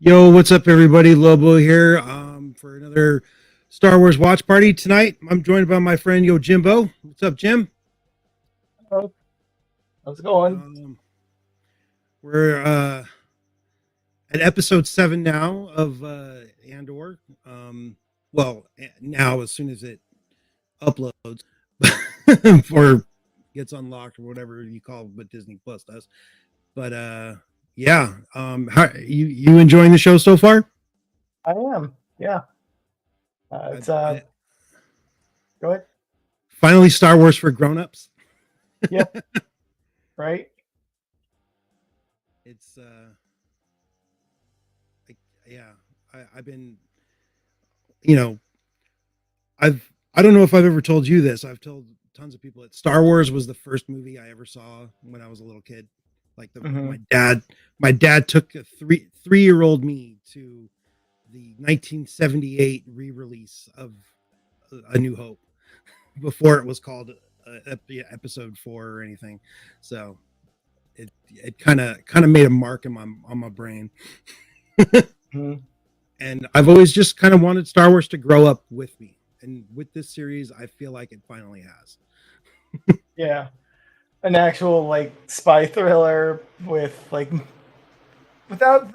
Yo, what's up, everybody? Lobo here for another Star Wars watch party tonight. I'm joined by my friend Yo Jimbo. What's up, Jim? Oh, how's it going? Um, we're at episode 7 now of Andor. Well, now as soon as it uploads or gets unlocked or whatever you call what Disney Plus does. But yeah, how you enjoying the show so far? I am. Yeah. I, It's I, Go ahead. Finally, Star Wars for grown-ups. Yeah. Right. It's I, yeah, I've been, you know, I don't know if I've ever told you this. I've told tons of people that Star Wars was the first movie I ever saw when I was a little kid. Like Hmm. my dad took a three-year old me to the 1978 re-release of A New Hope before it was called Episode 4 or anything. So it kind of made a mark in my brain. Hmm. And I've always just kind of wanted Star Wars to grow up with me. And with this series, I feel like it finally has. Yeah. An actual like spy thriller with like without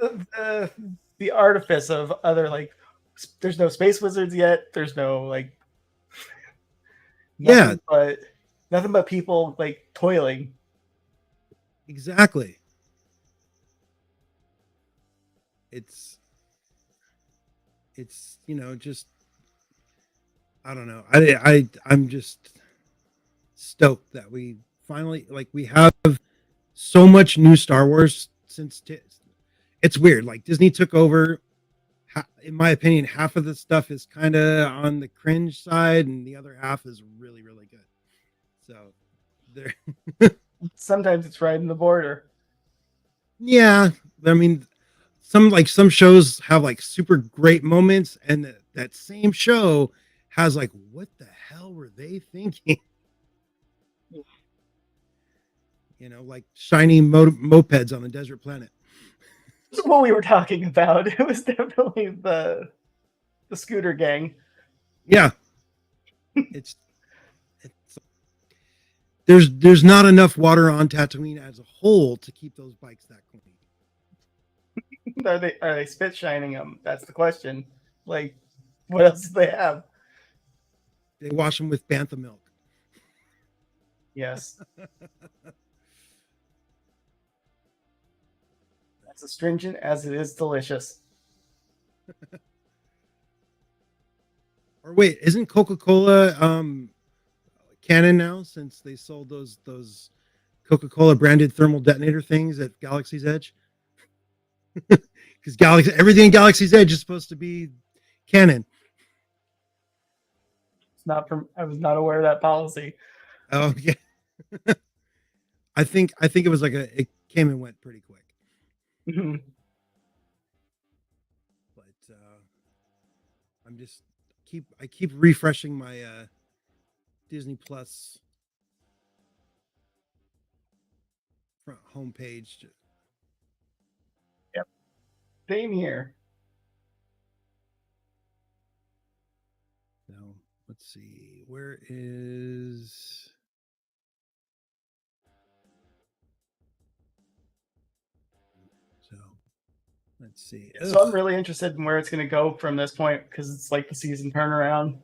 the artifice of other like. There's no space wizards yet. There's no like Yeah, nothing but nothing but people like toiling. exactly. It's just I don't know. I'm just stoked that we finally like we have so much new Star Wars it's weird. Like Disney took over. In my opinion, half of the stuff is kind of on the cringe side, and the other half is really, really good. So there, Sometimes it's right in the border. yeah. I mean, some shows have like super great moments, and that same show has like, what the hell were they thinking? Like shiny mopeds on the desert planet. That's what we were talking about. It was definitely the scooter gang. Yeah, it's it's there's not enough water on Tatooine as a whole to keep those bikes that clean. Are they spit shining them? That's the question. Like, what else do they have? They wash them with bantha milk. Yes, that's astringent as it is delicious. Or wait, isn't Coca-Cola canon now since they sold those Coca-Cola branded thermal detonator things at Galaxy's Edge? Because everything in Galaxy's Edge is supposed to be canon. It's not from. I was not aware of that policy. Oh yeah, I think it was like it came and went pretty quick. Mhm. But I'm just I keep refreshing my Disney Plus front homepage. Yep. Same here. Now let's see, where is so let's see. So I'm Ugh. really interested in where it's going to go from this point because it's like the season turnaround.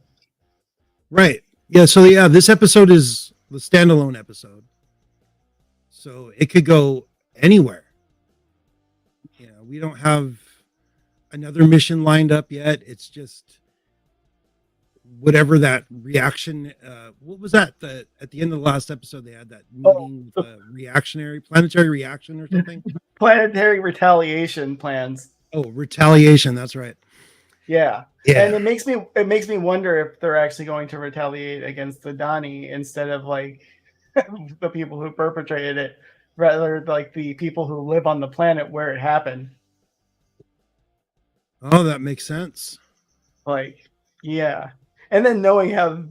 Right. Yeah. So yeah, this episode is the standalone episode, so it could go anywhere. We don't have another mission lined up yet. It's just whatever that reaction. What was that? At the end of the last episode, they had that Oh, meeting the with a reactionary planetary reaction or something. planetary retaliation plans. Oh, retaliation. That's right. Yeah. And Yeah. it makes me wonder if they're actually going to retaliate against the Donnie instead of like the people who perpetrated it, rather like the people who live on the planet where it happened. Oh, that makes sense. Like, yeah. And then knowing how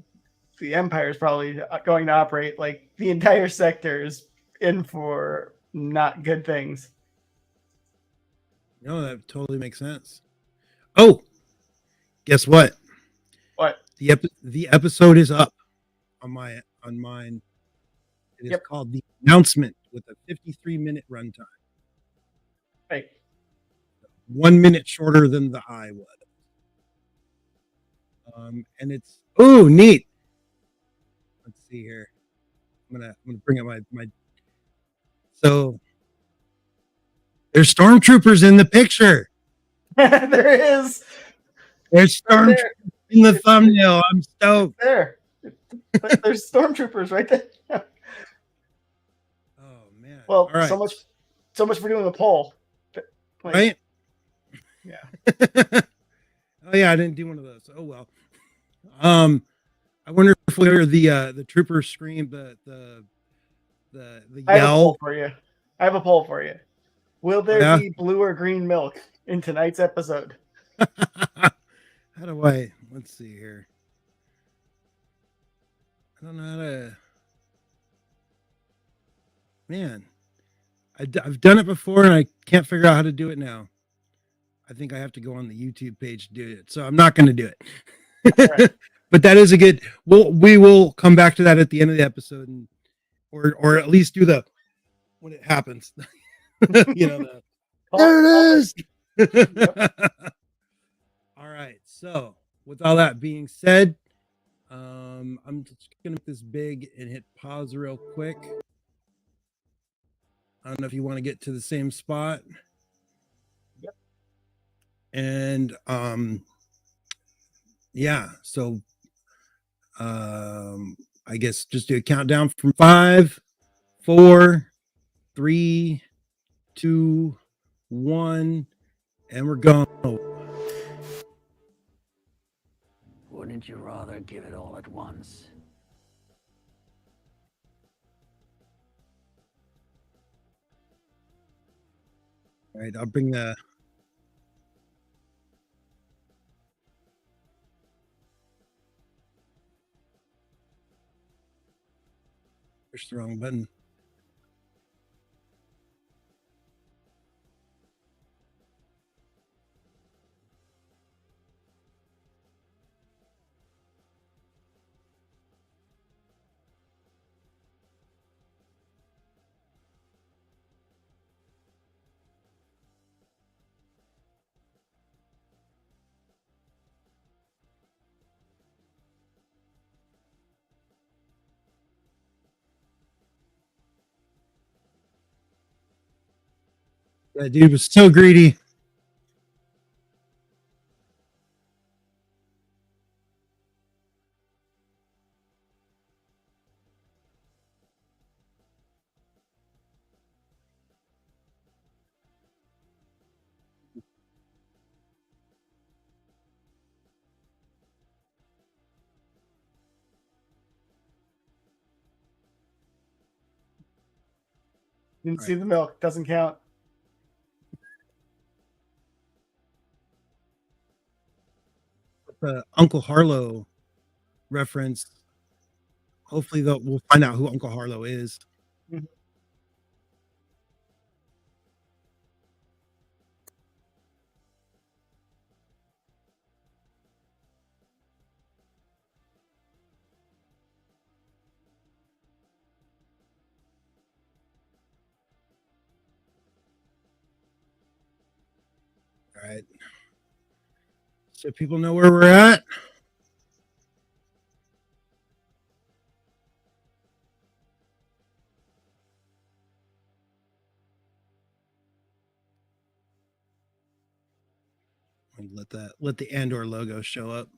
the Empire is probably going to operate, like the entire sector is in for not good things. No, that totally makes sense. Oh, guess what? What? The episode is up on mine. It is Yep. called The Announcement with a 53-minute runtime. Right. 1 minute shorter than the I was. And it's neat. Let's see here. I'm gonna bring up my so there's stormtroopers in the picture. There is. There's Right stormtroopers there. in the thumbnail. I'm stoked. There. There's stormtroopers right there. Oh man. Well, all right. so much for doing the poll. Like, Right? Yeah. Oh yeah, I didn't do one of those. Oh well. I wonder if we hear the trooper scream, the I have a poll yell. for you. I have a poll for you. Will there be blue or green milk in tonight's episode? How do I? Let's see here. I don't know how to. Man, I've done it before and I can't figure out how to do it now. I think I have to go on the YouTube page to do it, so I'm not going to do it. Right. But that is a good. We will come back to that at the end of the episode, and or at least do the when it happens. You know, there it is. Yep. All right. So with all that being said, I'm just gonna make this big and hit pause real quick. I don't know if you want to get to the same spot. Yep. And yeah, so I guess just do a countdown from 5, 4, 3, 2, 1, and we're going. Wouldn't you rather give it all at once? All right, I'll bring the. Push the wrong button. That dude was so greedy. Didn't see the milk. Doesn't count. The Uncle Harlow reference. Hopefully, we'll find out who Uncle Harlow is. Mm-hmm. All right. So people know where we're at. And let the Andor logo show up.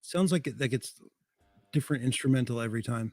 Sounds like that gets different instrumental every time.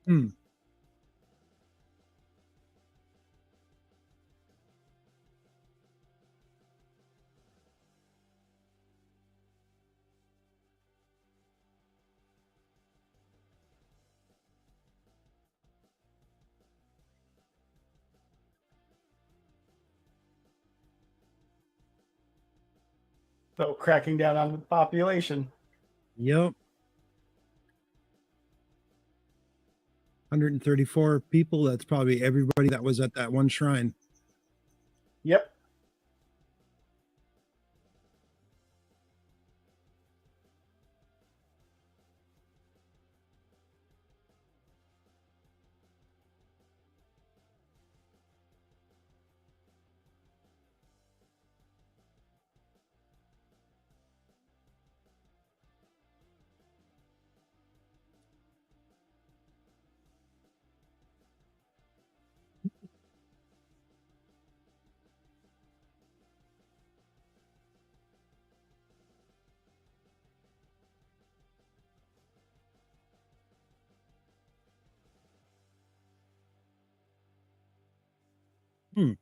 Hmm. So cracking down on the population. Yep. 134 people. That's probably everybody that was at that one shrine. Yep. Hmm.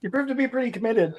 You proved to be pretty committed.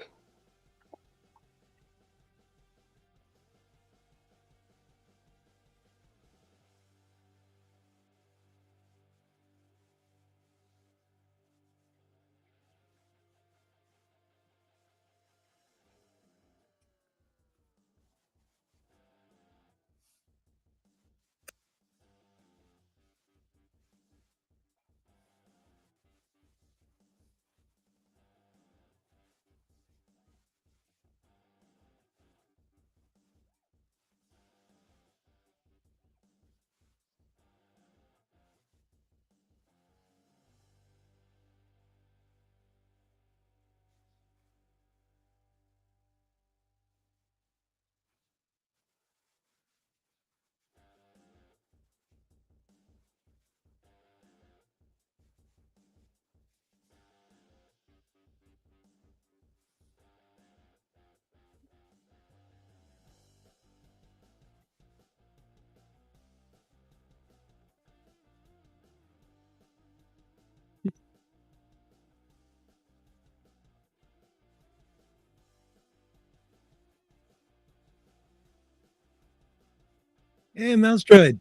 Hey, mouse droid.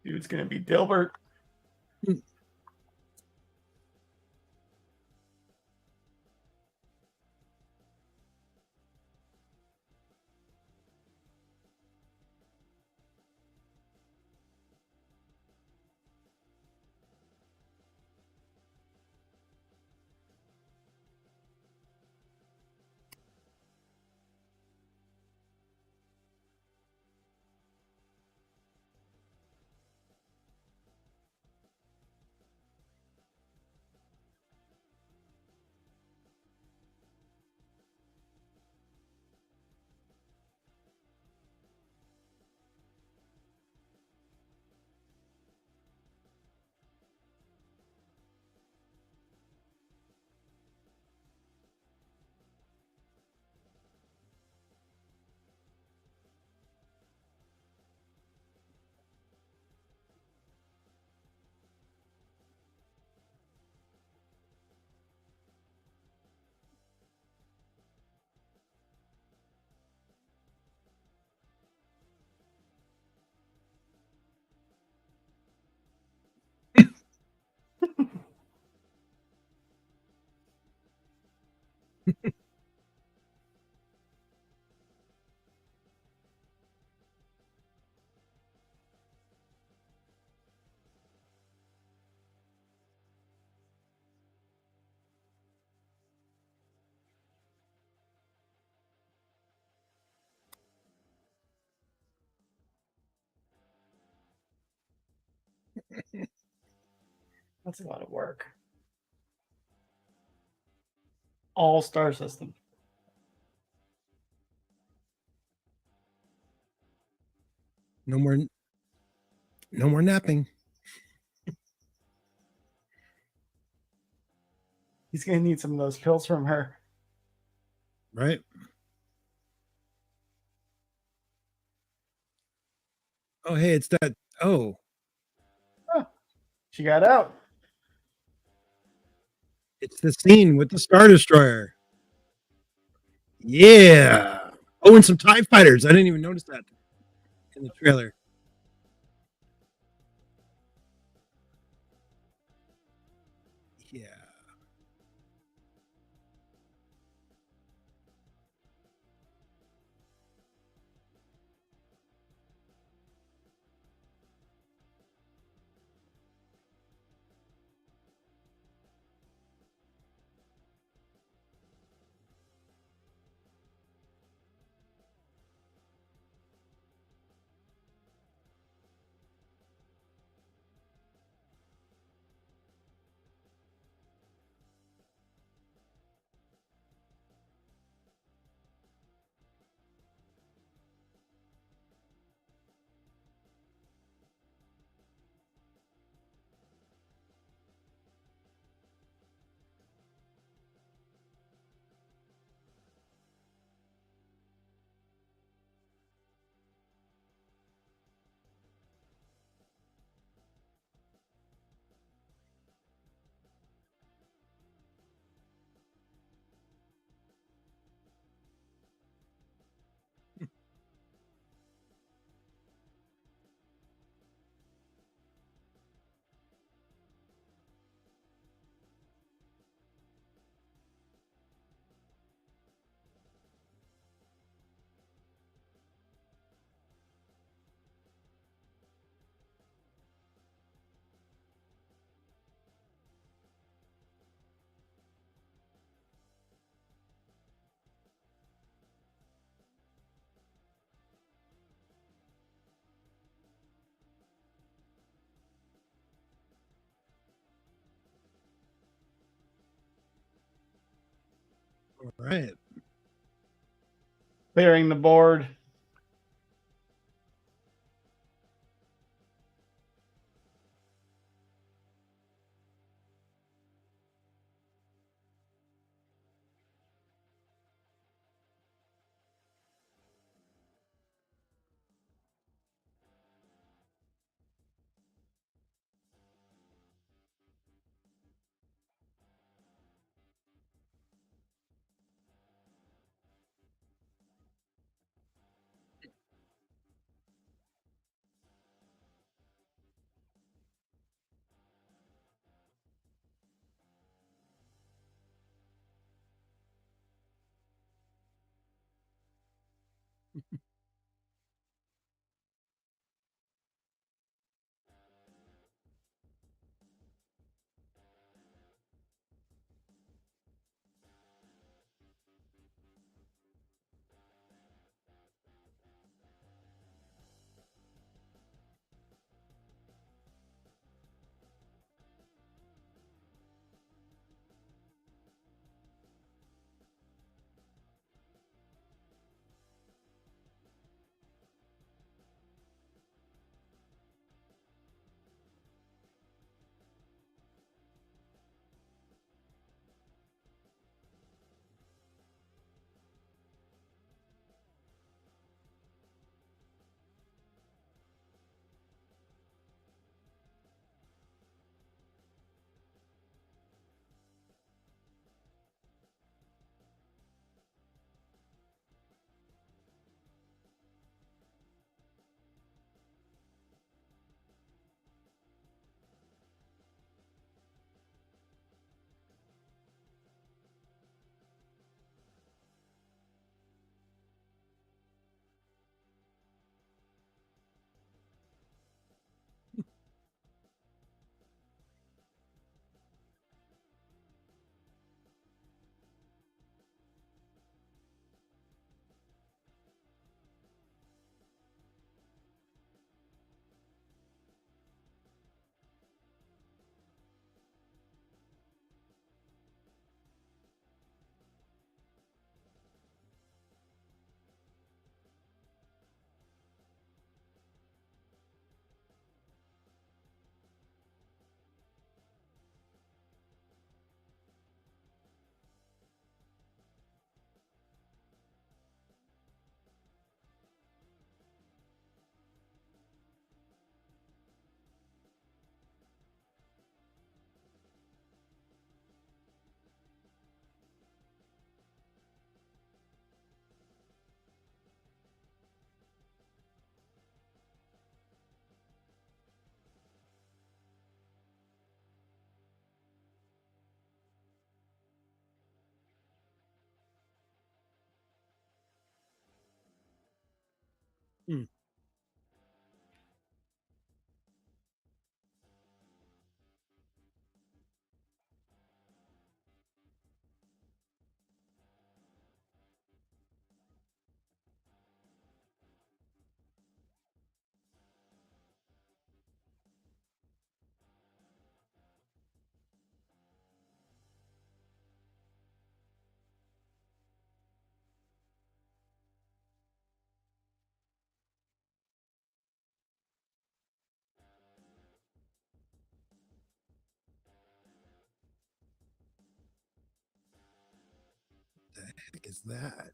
Dude's gonna be Dilbert. That's a lot of work. All star system. No more. No more napping. He's gonna need some of those pills from her. Right. Oh, hey, it's that. Oh, Huh. She got out. It's the scene with the Star Destroyer. Yeah. Oh, and some TIE fighters. I didn't even notice that in the trailer. Yeah. All right. Clearing the board. Hmm. The heck is that?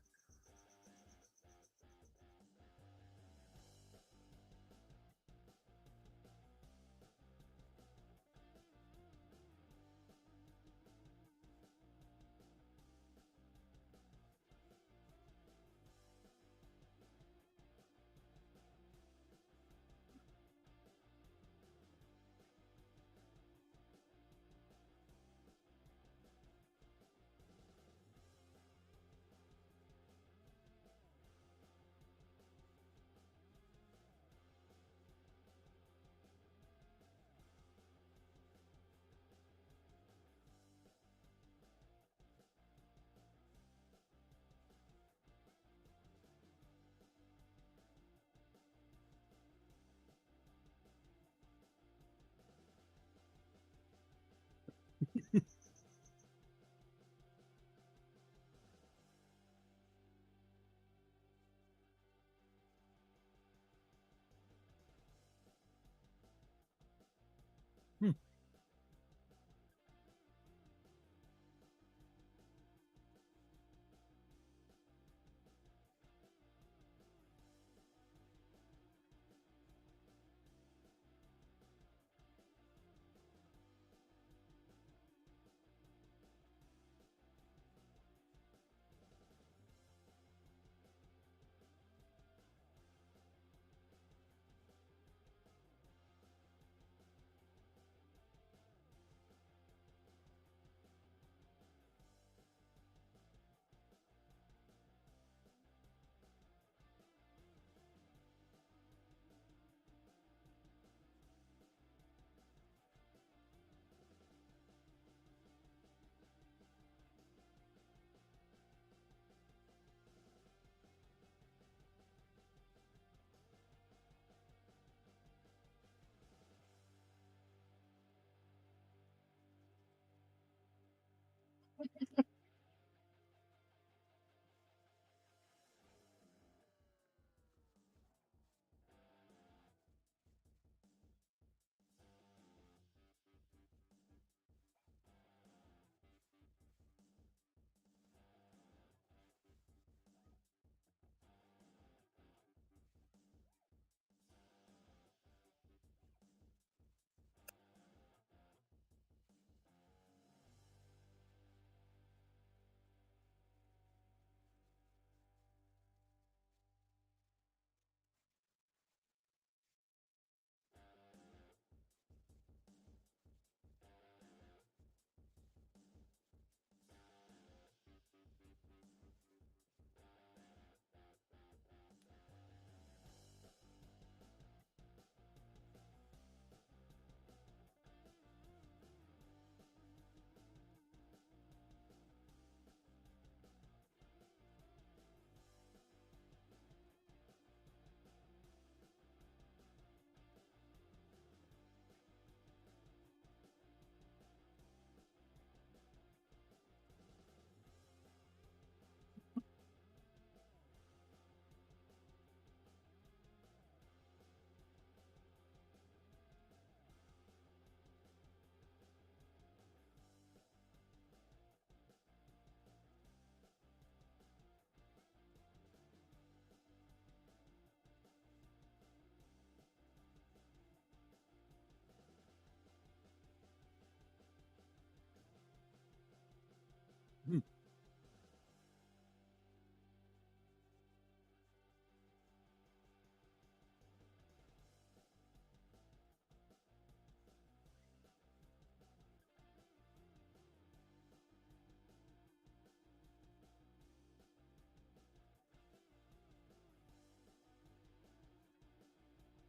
Hmm.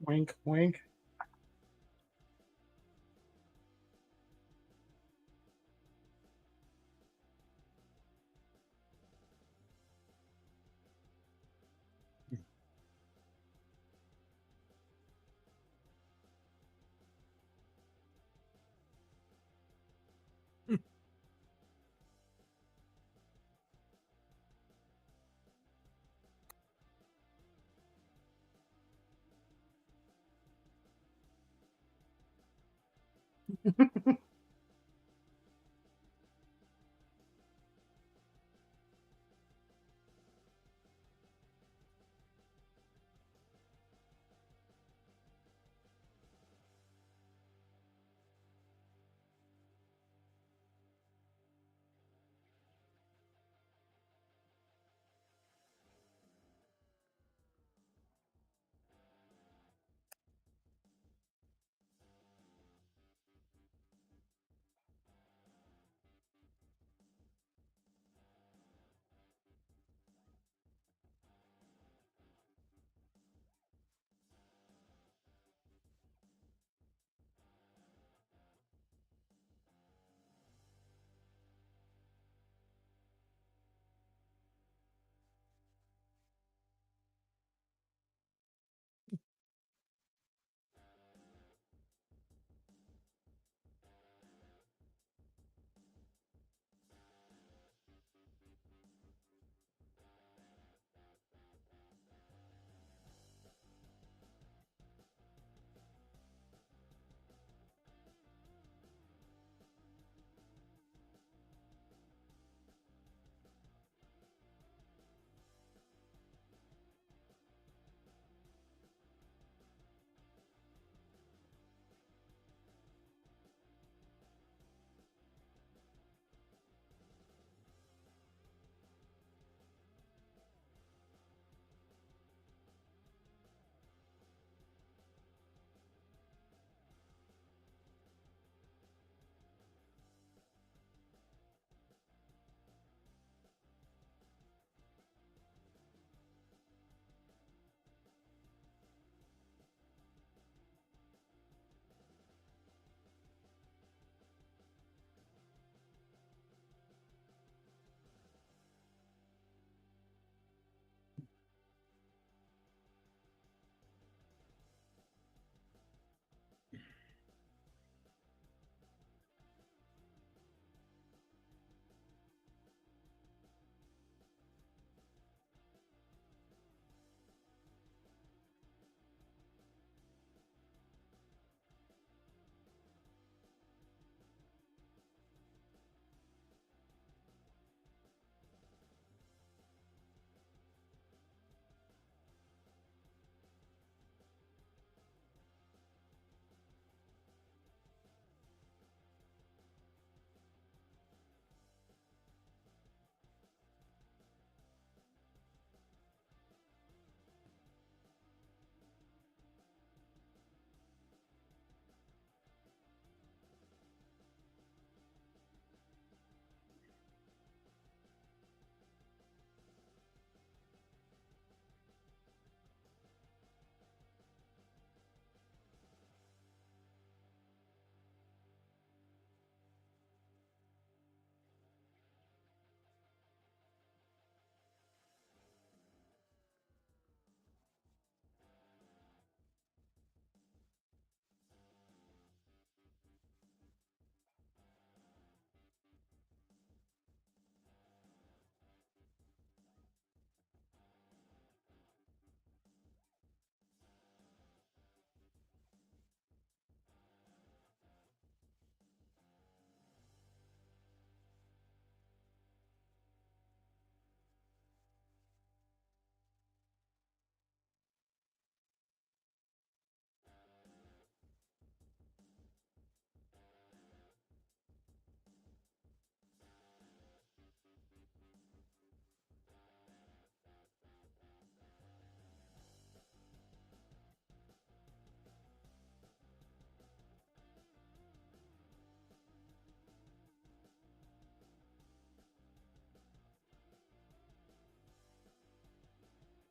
Wink, wink.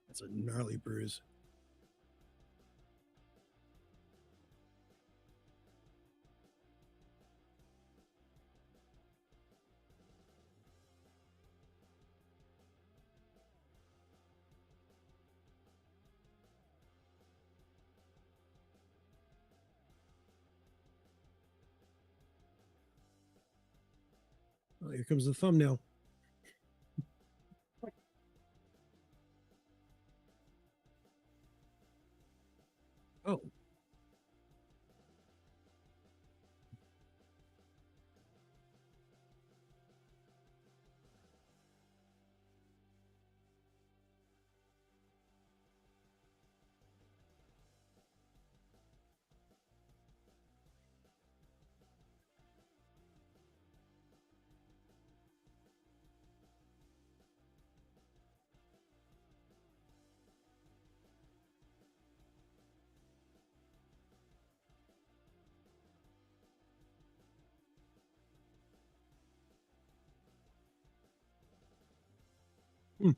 That's a gnarly bruise. Well, here comes the thumbnail. Oh. Hmm.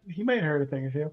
He might have heard a thing or two.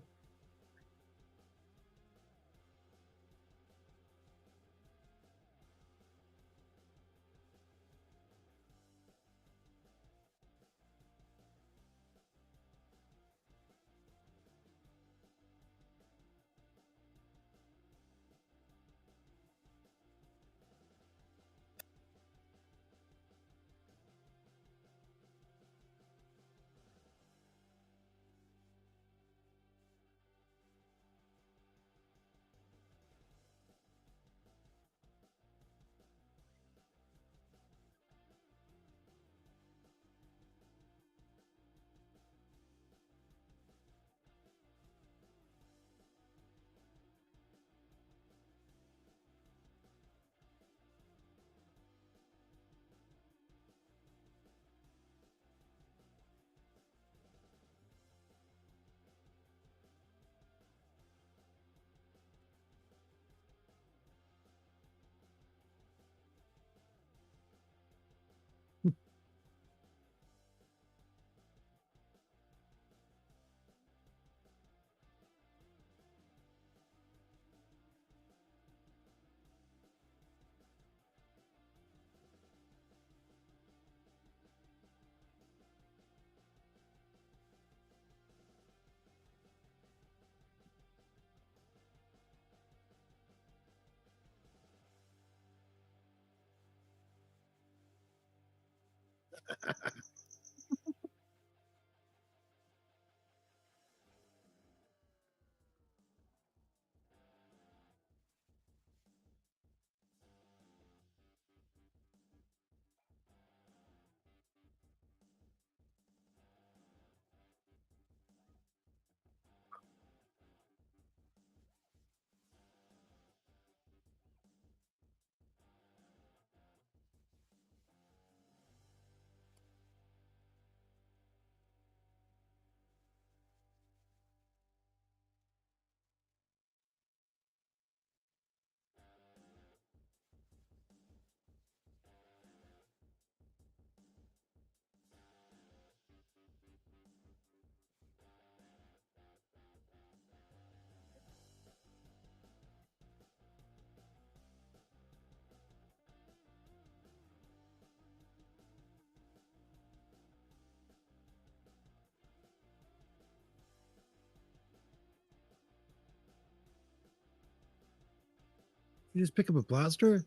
You just pick up a blaster?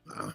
Wow.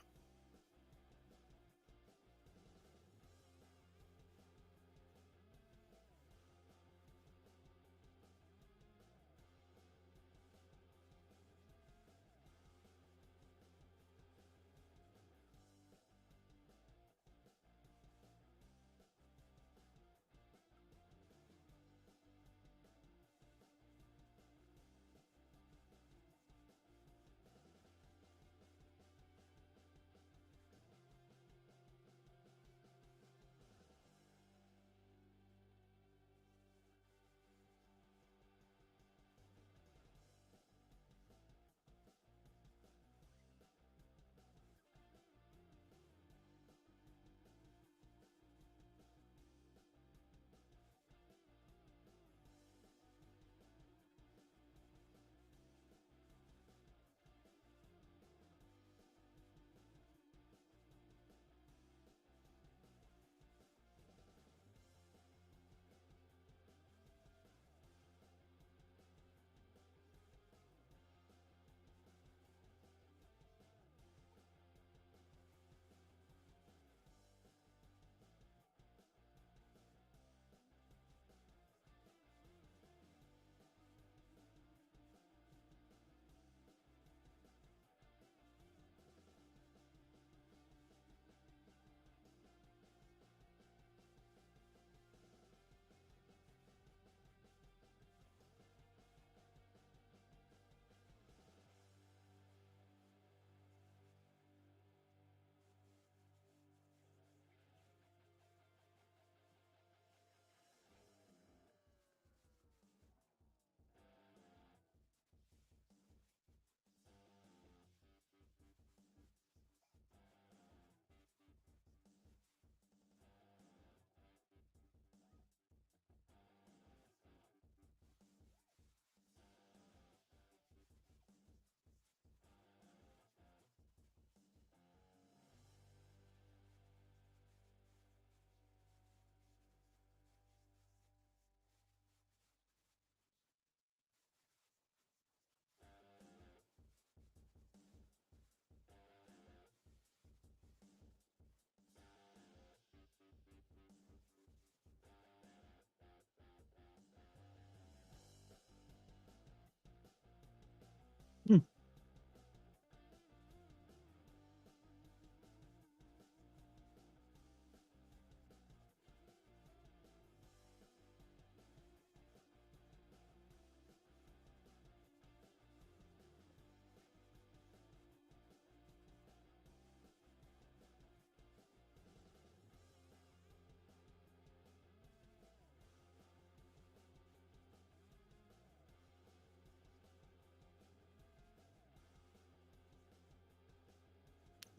Hmm.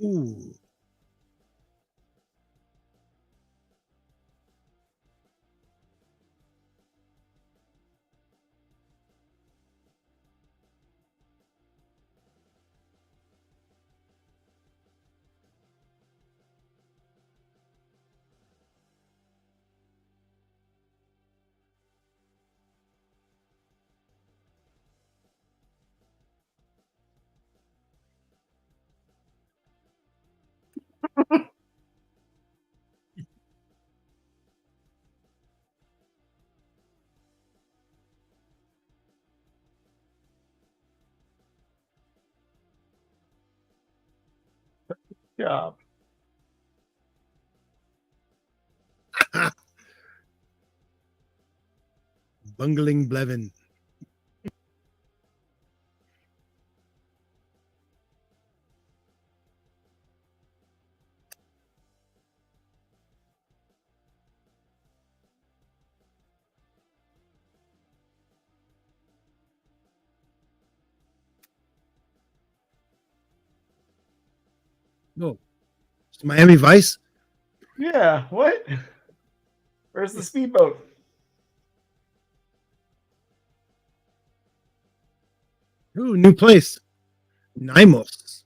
Ooh. Yeah. Bungling Blevin. No. It's Miami Vice. Yeah. What? Where's the speedboat? Ooh, new place. Nimos.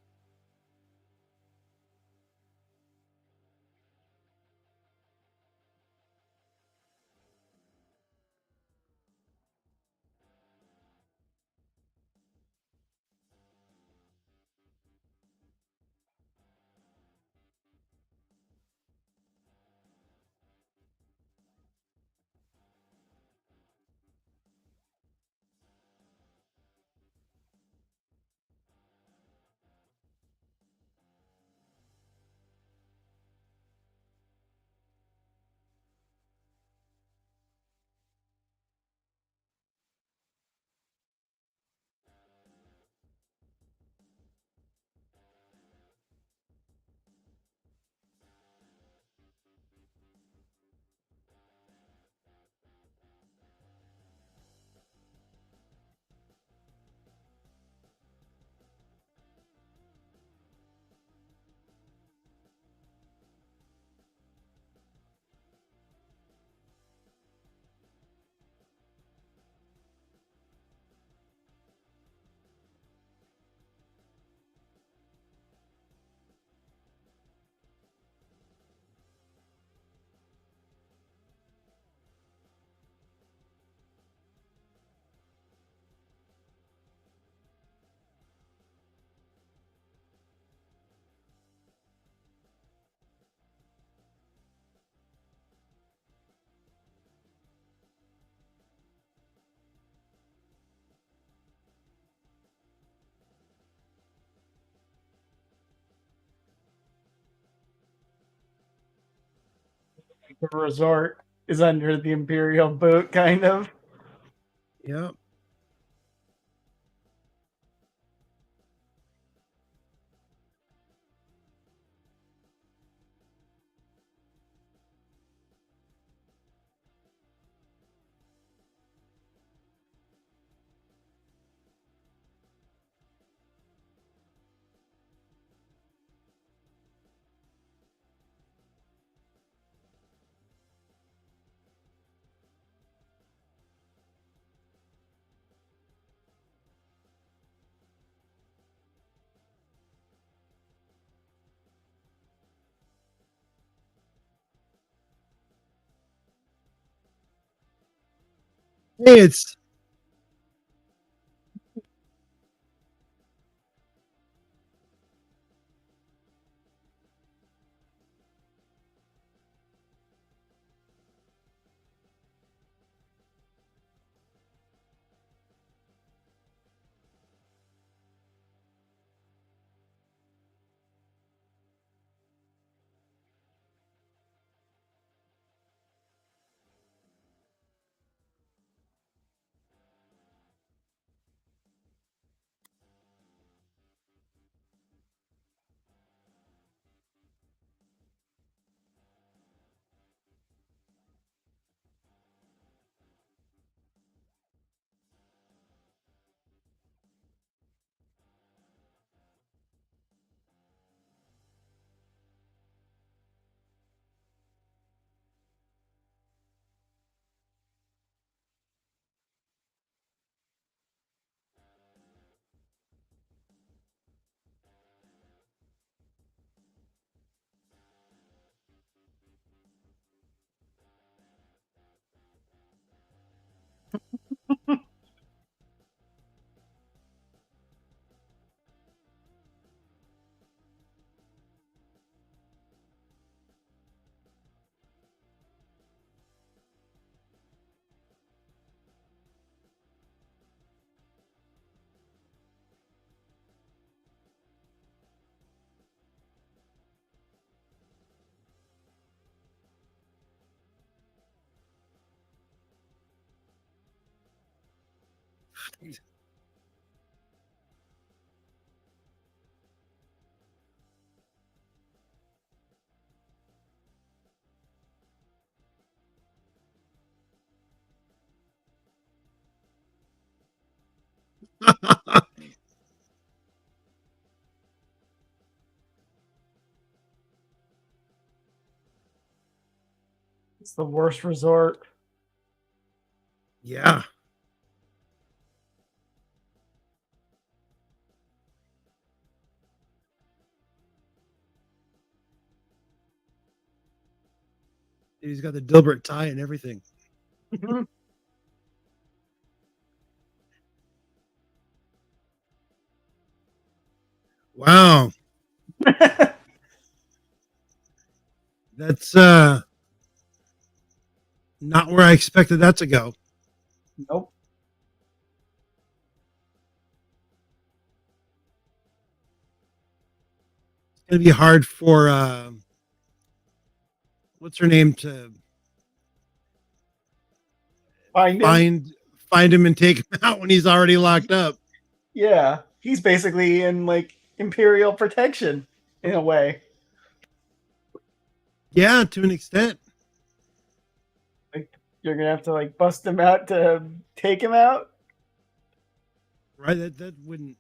The resort is under the Imperial boot, kind of. Yep. Hey, it's It's the worst resort. yeah. He's got the Dilbert tie and everything. Wow. That's not where I expected that to go. Nope. It's gonna be hard for what's her name to Find him. find him and take him out when he's already locked up. Yeah, he's basically in like Imperial protection in a way. Yeah, to an extent. Like you're gonna have to like bust him out to take him out. Right? That wouldn't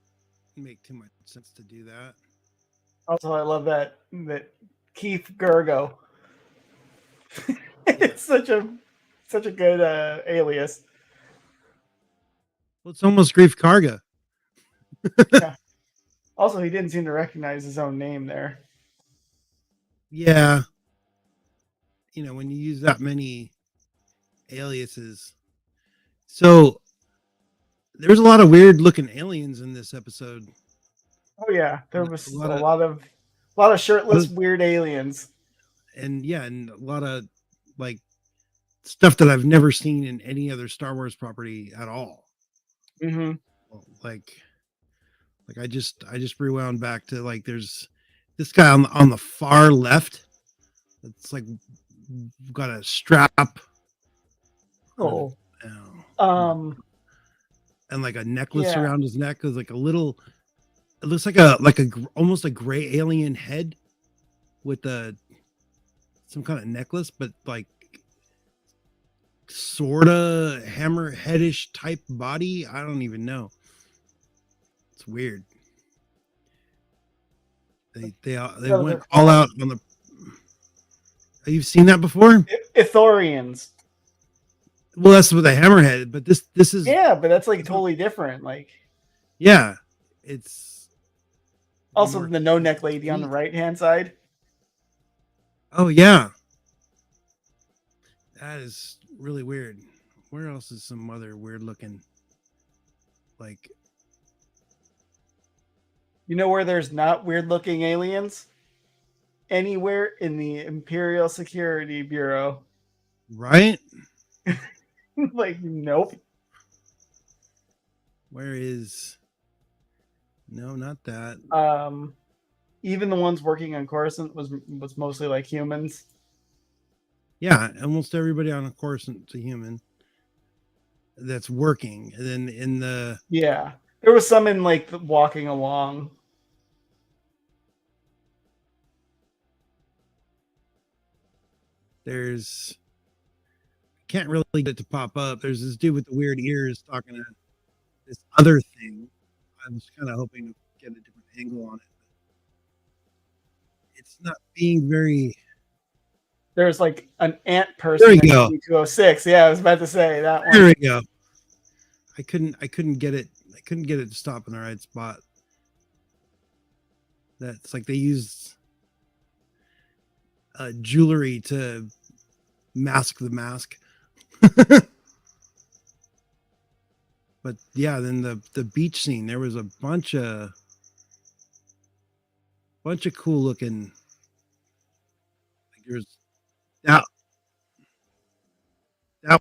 make too much sense to do that. Also, I love that Keith Gergo. It's such a good alias. Well, it's almost Grief Karga. Yeah. Also, he didn't seem to recognize his own name there. Yeah. You know, when you use that many aliases. So there's a lot of weird looking aliens in this episode. Oh yeah, there was A a lot of- lot of shirtless weird aliens. And yeah, and a lot of like stuff that I've never seen in any other Star Wars property at all. Mm-hmm. Like I just rewound back to like there's this guy on the far left. It's like got a strap. Oh. Oh, and like a necklace Yeah. around his neck. It was like a little. It looks like almost a gray alien head with some kind of necklace, but like sorta hammerheadish type body. I don't even know. It's weird. They So went they're all called out on the. You've seen that before? Ithorians. Well, that's with a hammerhead, but this is Yeah, but that's like totally different. Like yeah, it's also more the no neck lady on the teeth. right hand side. Oh yeah, that is really weird. Where else is some other weird looking like? You know where there's not weird looking aliens? Anywhere in the Imperial Security Bureau. Right? Like, nope. Where is? No, not that. Even the ones working on Coruscant was mostly like humans. Yeah, almost everybody on a Coruscant's a human that's working. And then in the Yeah, there was some in like walking along. there's can't really get it to pop up. There's this dude with the weird ears talking to this other thing. I was kind of hoping to get a different angle on it. It's not being very. There's like an ant There person we in go. 206. Yeah, I was about to say that one. There we go. I couldn't get it. I couldn't get it to stop in the right spot. That's like they used jewelry to mask the mask. But yeah, then the beach scene, there was a bunch of cool looking. Like there's that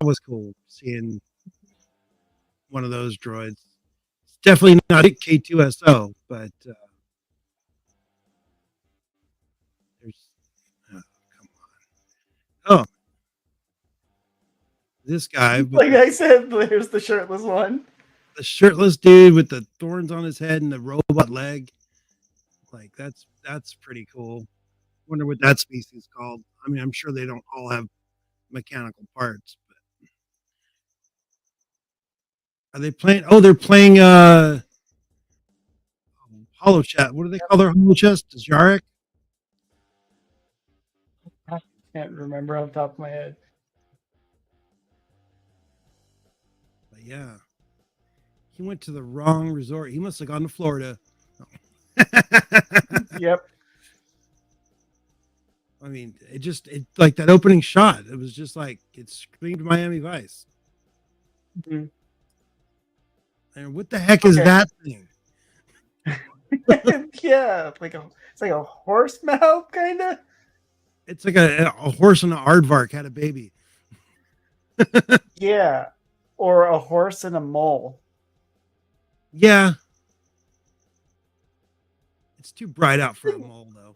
was cool seeing one of those droids. It's definitely not K2SO, but there's come on. Oh, this guy with Like I said, there's the shirtless one. the shirtless dude with the thorns on his head and the robot leg. Like that's pretty cool. Wonder what that species is called. I mean, I'm sure they don't all have mechanical parts, but are they playing? Oh, they're playing Hollow Chat. What do they call their Hollow Chest? Jarek? I can't remember off the top of my head. But yeah, he went to the wrong resort. He must have gone to Florida. Yep. I mean, it like that opening shot. It was just like it screamed Miami Vice. Mm-hmm. And what the heck is that thing? Yeah, it's like a horse mouth, kind of. It's like a horse and an aardvark had a baby. Yeah, or a horse and a mole. Yeah, it's too bright out for a mole, though.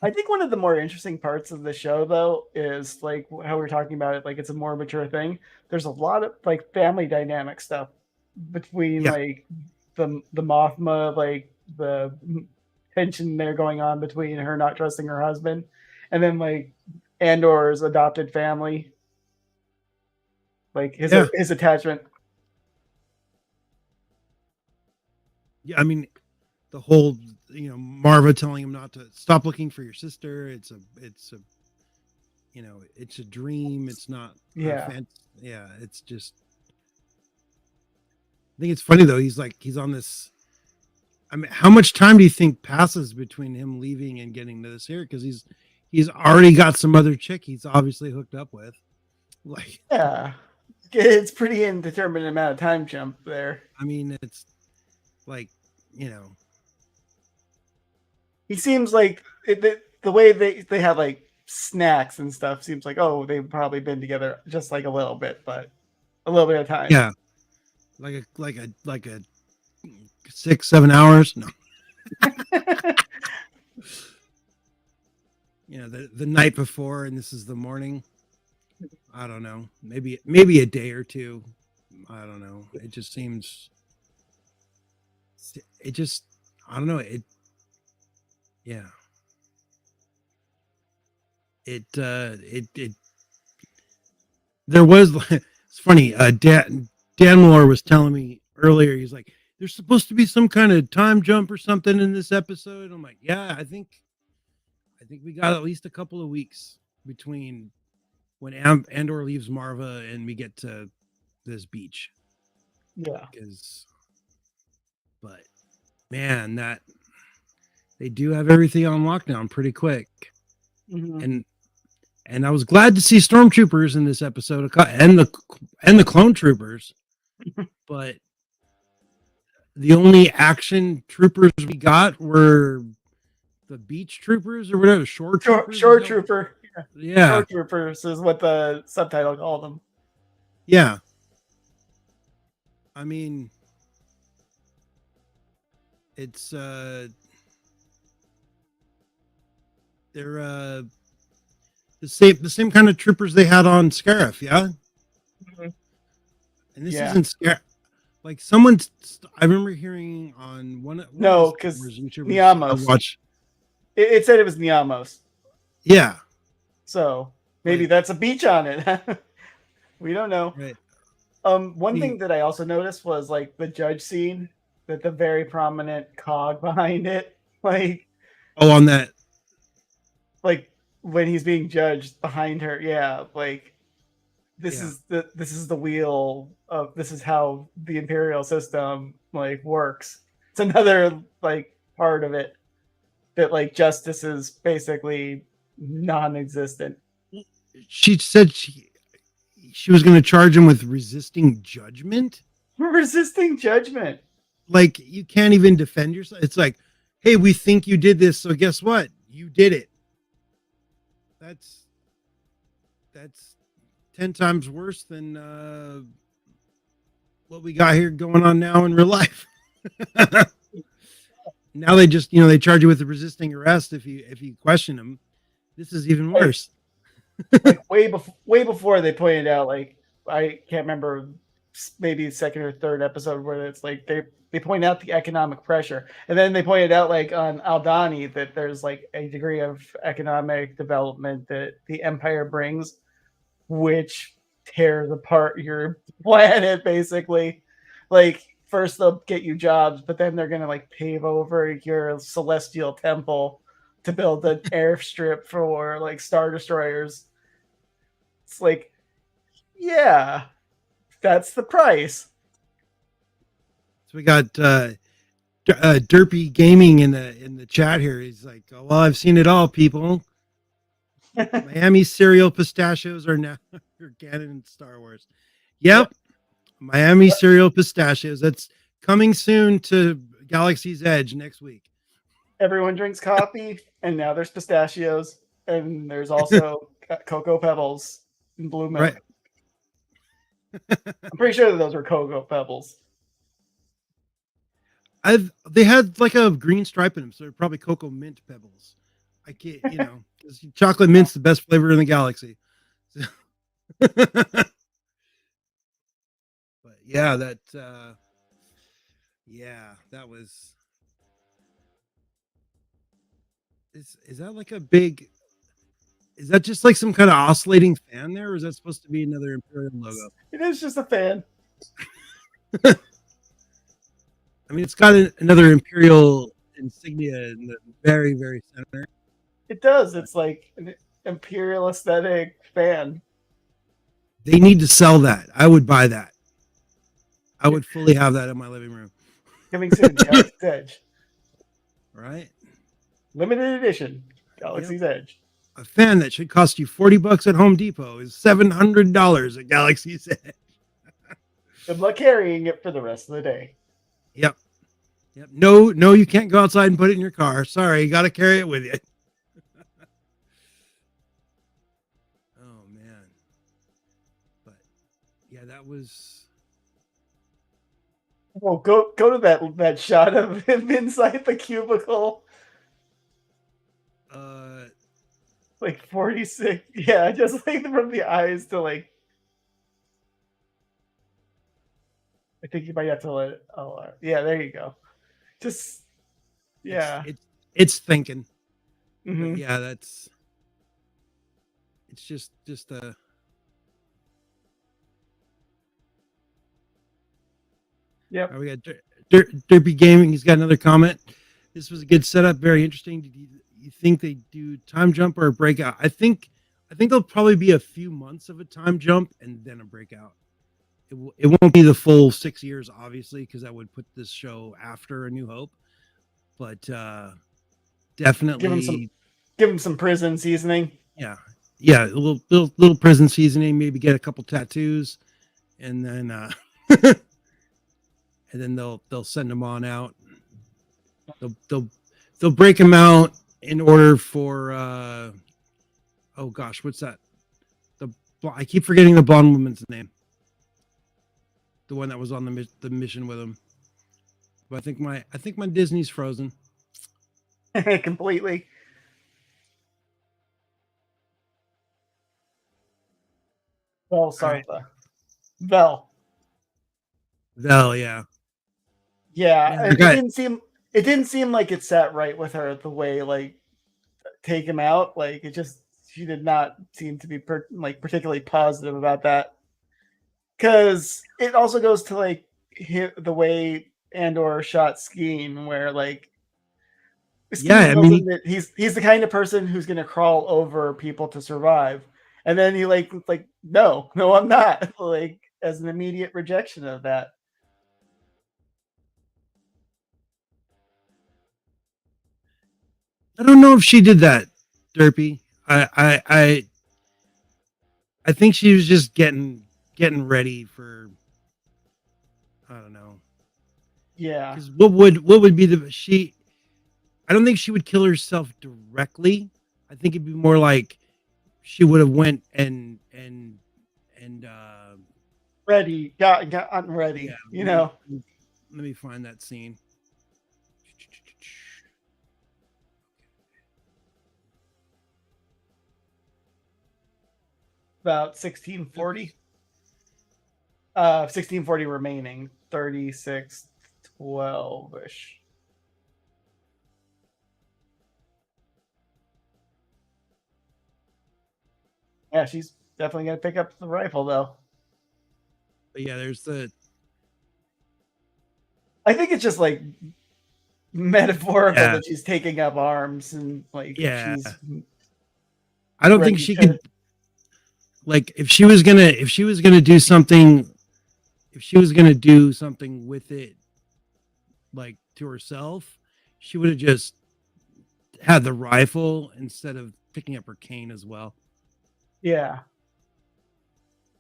I think one of the more interesting parts of the show, though, is like how we're talking about it. Like it's a more mature thing. There's a lot of like family dynamic stuff between like the Mothma, like the tension there going on between her not trusting her husband, and then like Andor's adopted family, like his attachment. Yeah, I mean, the whole Marva telling him not to stop looking for your sister. It's a it's a dream. It's not. Yeah, it's just. I think it's funny though. He's on this. I mean, how much time do you think passes between him leaving and getting to this here? Because he's already got some other chick he's obviously hooked up with. Like, yeah, it's pretty indeterminate amount of time jump there. I mean, it's like he seems like the way they have like snacks and stuff seems like they've probably been together just like a little bit, but a little bit of time. Yeah, like a 6-7 hours. No. The night before, and this is the morning. I don't know, maybe a day or two. I don't know. It just seems. It just. I don't know. Yeah. It. There was. It's funny. Dan Moore was telling me earlier. He's like, "There's supposed to be some kind of time jump or something in this episode." I'm like, "Yeah, I think we got at least a couple of weeks between when Andor leaves Marva and we get to this beach." Yeah. But man, that they do have everything on lockdown pretty quick. Mm-hmm. And I was glad to see stormtroopers in this episode and the clone troopers, but the only action troopers we got were the beach troopers or whatever, shore troopers. Shore trooper. Yeah. Shore troopers is what the subtitle called them. Yeah. I mean, it's they're the same kind of troopers they had on Scarif, yeah. Mm-hmm. And this isn't Scarif. Like I remember hearing on one. No, because Niamos. Watch. It said it was Niamos. Yeah. So maybe that's a beach on it. We don't know. Right. One thing that I also noticed was like the judge scene, that the very prominent cog behind it, like. Oh, on that. Like when he's being judged behind her, yeah. Like this is the wheel of this is how the imperial system like works. It's another like part of it that like justice is basically non-existent. She said she was going to charge him with resisting judgment. Resisting judgment. Like you can't even defend yourself. It's like, hey, we think you did this, so guess what? You did it. That's 10 times worse than what we got here going on now in real life. Now they just, they charge you with resisting arrest if you question them. This is even worse. Like way before they pointed out, like I can't remember, maybe second or third episode where it's like they point out the economic pressure, and then they pointed out like on Aldani that there's like a degree of economic development that the Empire brings, which tears apart your planet basically. Like first they'll get you jobs, but then they're gonna like pave over your celestial temple to build an airstrip for like Star Destroyers. It's like, yeah, that's the price. So we got Derpy Gaming in the chat here. He's like, oh, well, I've seen it all, people. Miami cereal pistachios are now canon in Star Wars. Yep. Miami cereal pistachios. That's coming soon to Galaxy's Edge next week. Everyone drinks coffee, and now there's pistachios, and there's also Cocoa Pebbles and blue milk. Right. I'm pretty sure that those were Cocoa Pebbles. They had like a green stripe in them, so they're probably Cocoa Mint Pebbles. I can't, because chocolate mint's the best flavor in the galaxy. So. But yeah, that was. Is that like a big? Is that just like some kind of oscillating fan there, or is that supposed to be another Imperial logo? It is just a fan. I mean, it's got another Imperial insignia in the very, very center. It does. It's like an Imperial aesthetic fan. They need to sell that. I would buy that. I would fully have that in my living room. Coming soon, Galaxy's Edge. Right? Limited edition, Galaxy's Edge. A fan that should cost you $40 at Home Depot is $700 at Galaxy's Edge. Good luck carrying it for the rest of the day. Yep. No, you can't go outside and put it in your car. Sorry, you got to carry it with you. Oh man. But yeah, that was. Well, go to that shot of him inside the cubicle. like 46. Yeah, just like from the eyes to like. I think you might have to let it. Oh, yeah, there you go. Just yeah. It's thinking. But Mhm. yeah, it's just a. Yep. We got Derpy Gaming. He's got another comment. This was a good setup. Very interesting. Did you think they do time jump or a breakout? I think there'll probably be a few months of a time jump and then a breakout. It won't be the full 6 years, obviously, because that would put this show after A New Hope. But definitely Give him some prison seasoning. yeah, a little prison seasoning. Maybe get a couple tattoos, and then and then they'll send them on out. They'll break him out in order for oh gosh, what's that? I keep forgetting the blonde woman's name. The one that was on the mission with him. But I think my Disney's frozen. Completely. Vel Sartha. Vel. Vel, yeah. Yeah, Man, it didn't seem like it sat right with her the way like take him out. Like she did not seem to be particularly positive about that. Because it also goes to like the way Andor shot Skeen, where like Yeah, I mean, he's the kind of person who's gonna crawl over people to survive, and then he like no, I'm not, like as an immediate rejection of that. I don't know if she did that, Derpy. I think she was just getting ready for. I don't know. Yeah. Because what would be the she? I don't think she would kill herself directly. I think it'd be more like she would have went and Ready, gotten ready. yeah. You know. Let me find that scene. About 1640. 1640 remaining. 3612-ish. Yeah, she's definitely gonna pick up the rifle though. But yeah, there's the. I think it's just like metaphorical Yeah. that she's taking up arms and like Yeah. she's. I don't think she could. Like if she was gonna do something, if she was gonna do something with it, like to herself, she would have just had the rifle instead of picking up her cane as well. Yeah.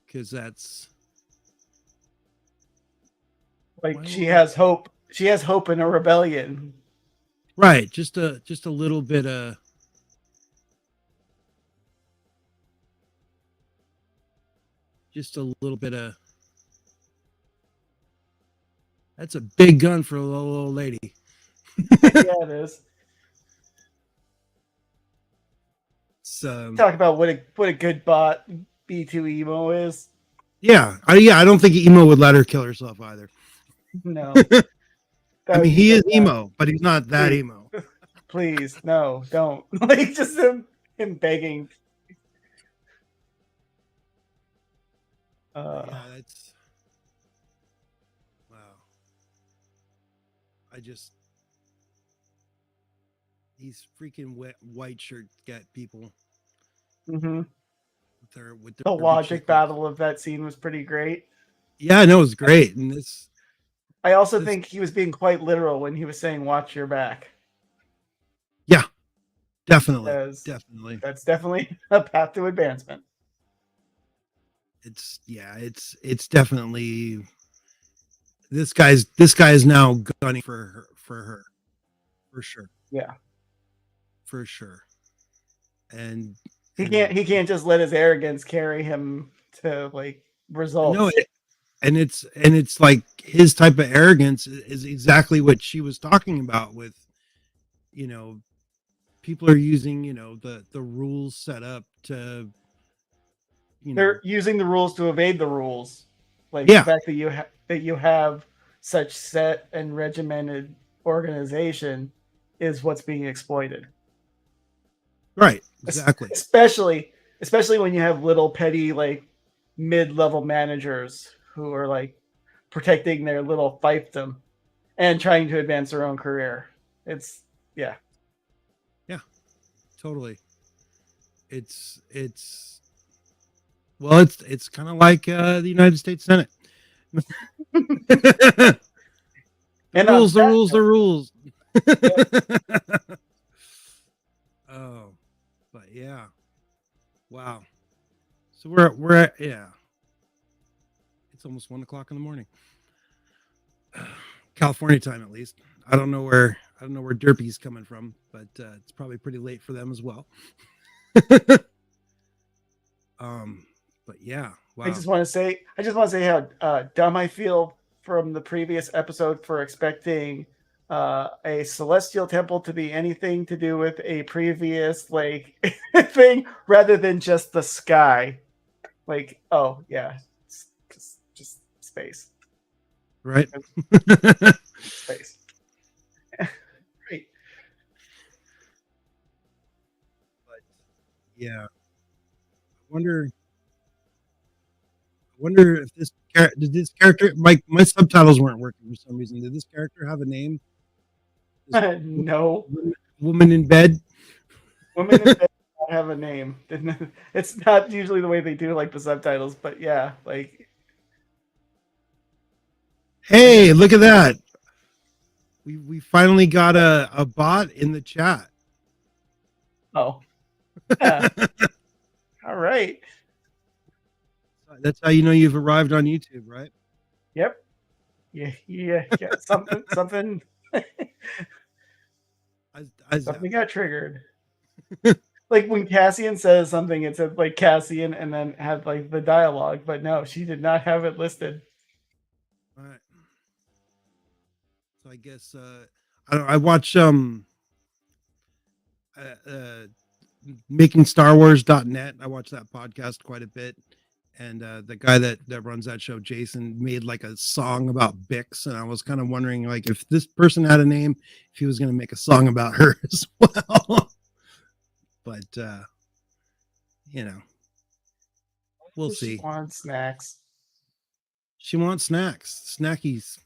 Because that's like she has hope. She has hope in a rebellion. Right. Just a little bit of. Just a little bit of. That's a big gun for a little old lady. Yeah, it is. Talk about what a good bot B2 emo is. Yeah, I don't think emo would let her kill herself either. No. I mean, he is emo, but he's not that emo. Please, no, don't. Like just him begging. Yeah, that's wow. These freaking white shirt get people. Mm-hmm. With the logic battle of that scene was pretty great. Yeah, I know it was great, and this. I also think he was being quite literal when he was saying "watch your back." Yeah, definitely. That's definitely a path to advancement. It's definitely this guy's now gunning for her for sure. Yeah, for sure. And he can't just let his arrogance carry him to like results. No, and it's like his type of arrogance is exactly what she was talking about with, people are using, the rules set up to, They're using the rules to evade the rules. Like Yeah. the fact that you have such set and regimented organization is what's being exploited. Right. Exactly. Especially when you have little petty like mid-level managers who are like protecting their little fiefdom and trying to advance their own career. It's yeah. Yeah. Totally. It's well, it's kind of like the United States Senate. the And rules, the rules, the rules. Oh, but yeah. Wow. So we're at, yeah. It's almost 1:00 in the morning. California time, at least. I don't know where Derpy's coming from, but it's probably pretty late for them as well. But yeah, wow. I just want to say how dumb I feel from the previous episode for expecting a celestial temple to be anything to do with a previous like thing rather than just the sky. Like, oh yeah, just space, Right? space. Great. But yeah, I wonder if did this character, my subtitles weren't working for some reason. Did this character have a name? No. Woman in bed. Women in bed don't have a name. It's not usually the way they do like the subtitles, but yeah, like Hey, look at that. We finally got a bot in the chat. oh. Yeah. All right. That's how you know you've arrived on YouTube, right? Yep. Yeah. Something something got triggered. Like when Cassian says something, it said like Cassian and then had like the dialogue, but no, she did not have it listed. All right. So I guess I watch makingstarwars.net. I watch that podcast quite a bit. And the guy that runs that show, Jason, made like a song about Bix, and I was kind of wondering, like, if this person had a name, if he was going to make a song about her as well. But we'll see. She wants snacks. She wants snacks, snackies.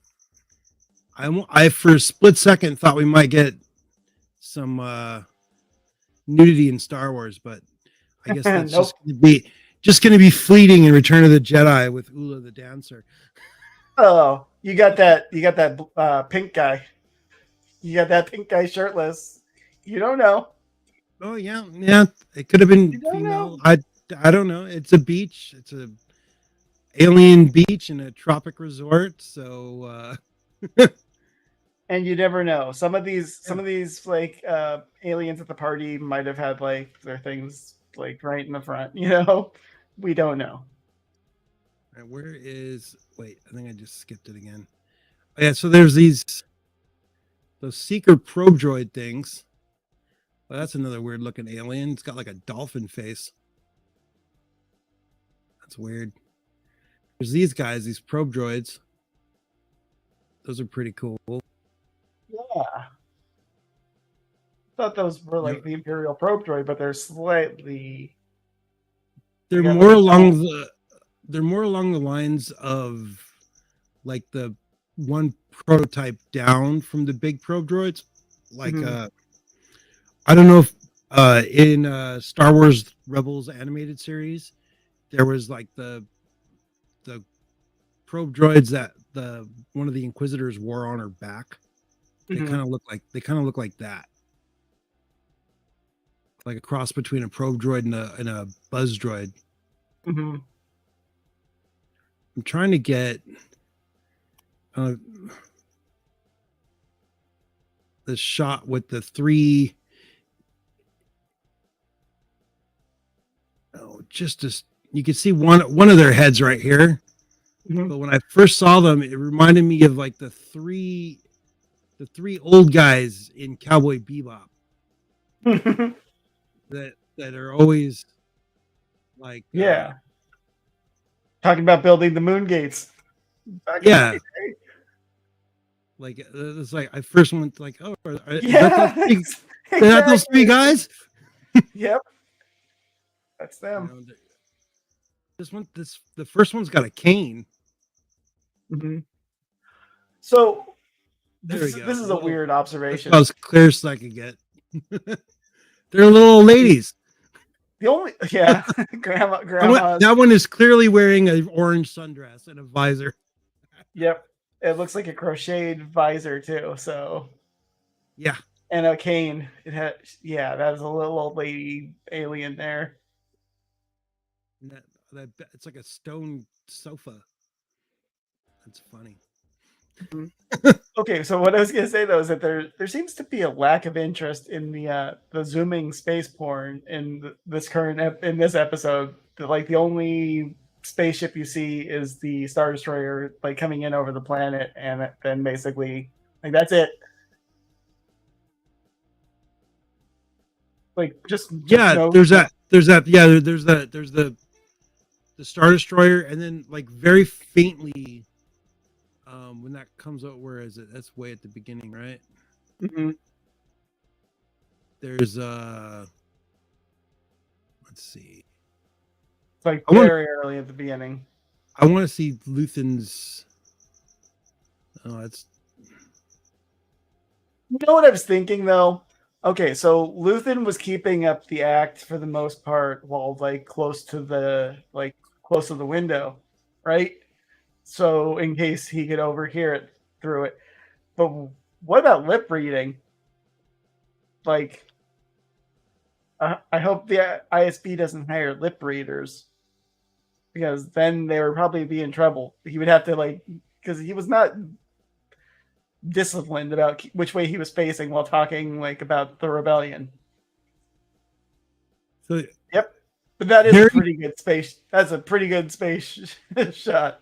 I for a split second thought we might get some nudity in Star Wars, but I guess that's Nope. just going to be fleeting in Return of the Jedi with Ula the dancer. Oh, you got that pink guy. You got that pink guy shirtless. You don't know. Oh yeah. It could have been You don't female. know. I don't know. It's a beach. It's a alien beach in a tropic resort. So And you never know. Some of these like aliens at the party might have had like their things like right in the front. We don't know. wait, I think I just skipped it again. Oh, yeah, so there's those seeker probe droid things. Well, that's another weird looking alien. It's got like a dolphin face. That's weird. There's these guys, these probe droids. Those are pretty cool. Yeah. Thought those were like the Imperial probe droid, but they're slightly. They're more along the lines of like the one prototype down from the big probe droids. Like I don't know if in Star Wars Rebels animated series there was like the probe droids that one of the Inquisitors wore on her back. They kind of look like that. Like a cross between a probe droid and a buzz droid. Mm-hmm. I'm trying to get the shot with the three. Oh, just as you can see one of their heads right here. Mm-hmm. But when I first saw them, it reminded me of like the three old guys in Cowboy Bebop. that are always like Yeah. Talking about building the moon gates. Back in the yeah, day. like it's like I first went like, oh, is that those Yeah, three? Is that those three exactly. guys? Yep, that's You them. know, the first one's got a cane. Mhm. So There we go. this is a weird That's observation. about as clear as I could get. They're little ladies. The only yeah, grandma's. That one is clearly wearing an orange sundress and a visor. Yep, it looks like a crocheted visor too. So Yeah, and a cane. It had that is a little old lady alien there. and that it's like a stone sofa. That's funny. Mhm. Okay, so what I was gonna say though is that there seems to be a lack of interest in the zooming space porn in this in this episode. Like the only spaceship you see is the Star Destroyer like coming in over the planet, and then basically like that's it. Like just Yeah, no. there's that. Yeah, there's the Star Destroyer, and then like very faintly, when that comes out, where is it? That's way at the beginning, right? Mhm. There's let's see. It's like I want very early at the beginning. to see Luthen's. Oh, that's You know what I was thinking though? Okay, so Luthen was keeping up the act for the most part while like close to the window, right? So in case he could overhear it through it. But what about lip reading? Like I hope the ISB doesn't hire lip readers because then they would probably be in trouble. He would have to because he was not disciplined about which way he was facing while talking like about the rebellion. so Yep, but that is very a pretty good space. That's a pretty good space shot.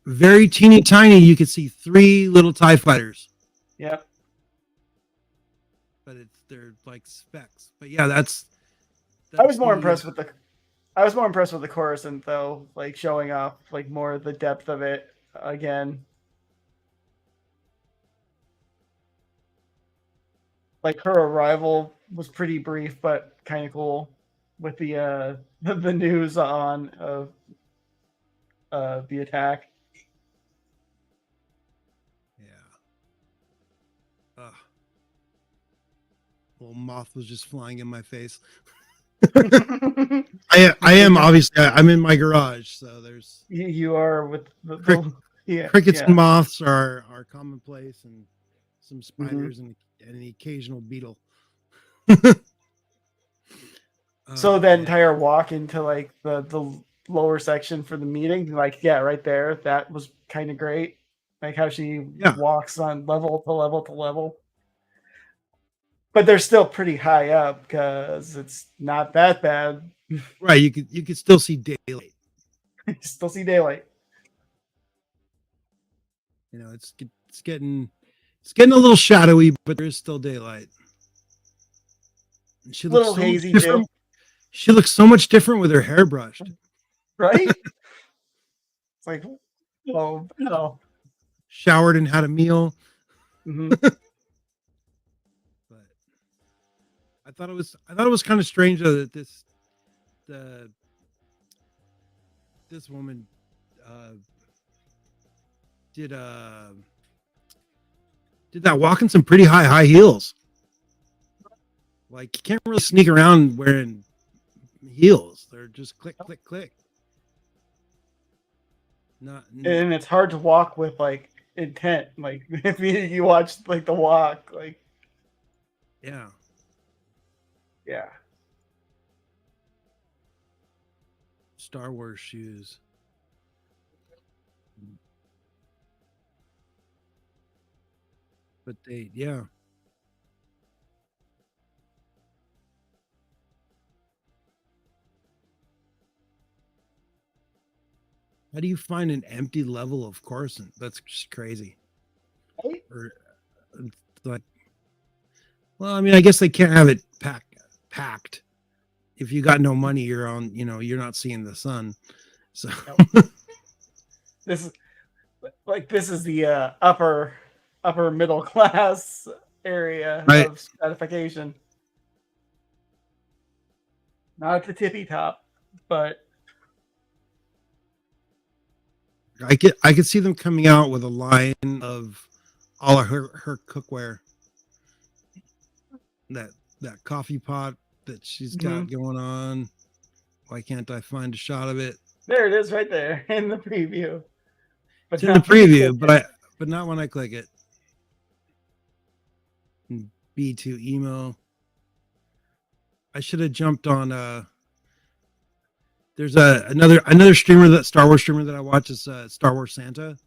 very teeny tiny. You could see 3 little TIE fighters, Yep. but they're like specks. But yeah, that's I was more impressed with the Coruscant though, like showing off like more of the depth of it again. Like her arrival was pretty brief but kind of cool with the news on the attack. yeah. Well, moth was just flying in my face. I am obviously I'm in my garage, so there's You are with crickets yeah. and moths are commonplace, and some Mm-hmm. spiders and an occasional beetle. So that Yeah. entire walk into like the lower section for the meeting, like right there, that was kind of great. Like how she walks on level to level to level. But they're still pretty high up because it's not that bad. Right, you could still see daylight. You still see daylight. You know, it's getting a little shadowy, but there is still daylight. And she A looks little so hazy different. too, She looks so much different with her hair brushed. right? It's like, oh no. Showered and had a meal. Mm-hmm. But I thought it was kind of strange though that this woman did that walk in some pretty high heels. Like you can't really sneak around wearing heels. They're just click click click. And it's hard to walk with like intent. Like if you watch like the walk, like yeah. Star Wars shoes. But yeah. How do you find an empty level of Coruscant? That's just crazy. Right? Or like, well, I mean, I guess they can't have it packed. packed. If you got no money, you're on, you're not seeing the sun. So This is the upper middle class area right. of stratification. Not at the tippy top, but I could see them coming out with a line of all of her cookware. That coffee pot that she's got going on. Why can't I find a shot of it? There it is, right there in the preview. But it's in the preview, but not when I click it. B2 emo. I should have jumped on. There's another streamer, that Star Wars streamer that I watch is Star Wars Santa,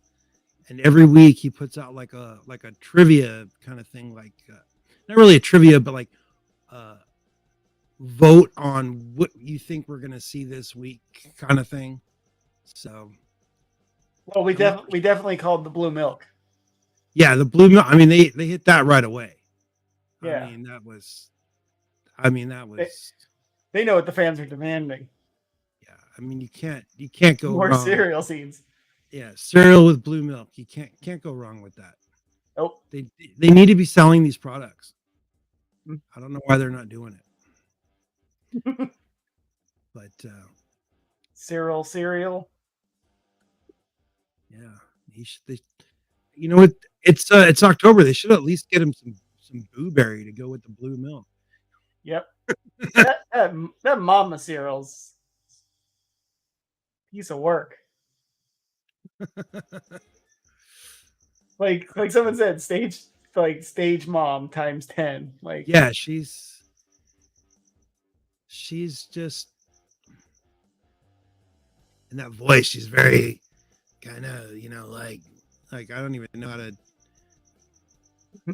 and every week he puts out like a trivia kind of thing, like not really a trivia, but like vote on what you think we're gonna see this week, kind of thing. So, well, we definitely called the blue milk. Yeah, the blue milk. I mean, they hit that right away. Yeah, I mean that was. They know what the fans are demanding. Yeah, I mean you can't go more wrong. cereal scenes. Yeah, cereal with blue milk. You can't go wrong with that. Nope. They need to be selling these products. I don't know why they're not doing it. But cereal. Yeah, you know what? It's October. They should at least get him some blueberry to go with the blue milk. Yep. that mama cereal's piece of work. like someone said, stage mom times 10. Like, yeah, she's just, in that voice, she's very kind of, like I don't even know how to,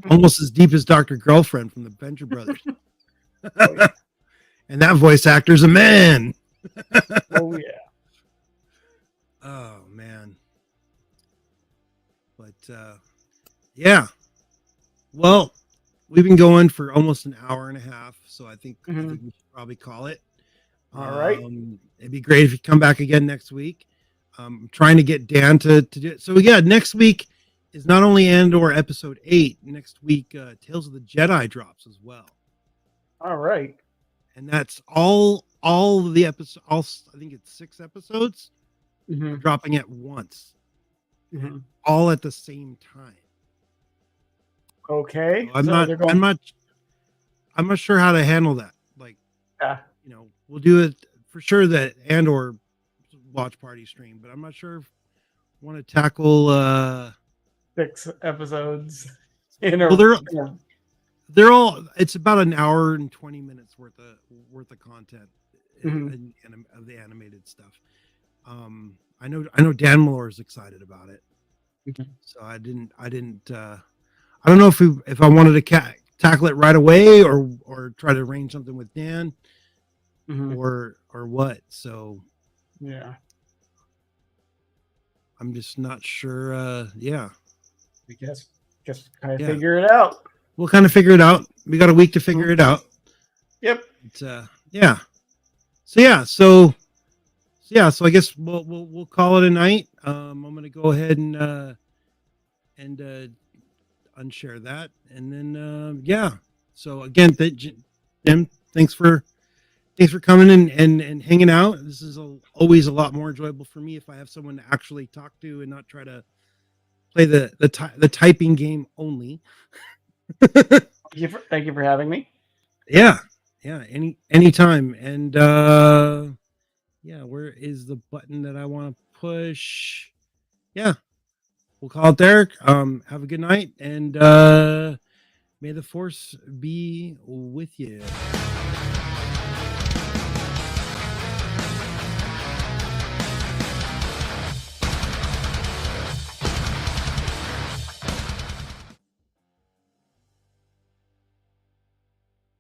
almost as deep as Dr. Girlfriend from the Venture Brothers. Oh, yeah. And that voice actor's a man. Oh yeah. Oh man. But yeah. Well, we've been going for almost an hour and a half, so I think we should probably call it. All right. It'd be great if you come back again next week. I'm trying to get Dan to do it. So yeah, next week is not only Andor episode 8. Next week, Tales of the Jedi drops as well. All right. And that's all of the episodes. I think it's 6 episodes dropping at once, all at the same time. Okay. So I'm not sure how to handle that. Like, we'll do it for sure, that Andor watch party stream, but I'm not sure if I want to tackle 6 episodes in a well, they're all, it's about an hour and 20 minutes worth of content of the animated stuff. I know Dan Malore is excited about it. So I don't know if I wanted to tackle it right away or try to arrange something with Dan or what. So yeah, I'm just not sure. Yeah, I guess kind of figure it out. We'll kind of figure it out. We got a week to figure it out. Yep. Yeah. So I guess we'll call it a night. I'm gonna go ahead and unshare that, and then So again, Jim, thanks for coming and hanging out. This is always a lot more enjoyable for me if I have someone to actually talk to and not try to play the typing game only. Thank you for having me. Yeah. Anytime. And where is the button that I want to push? Yeah, we'll call it there. Have a good night, and may the force be with you.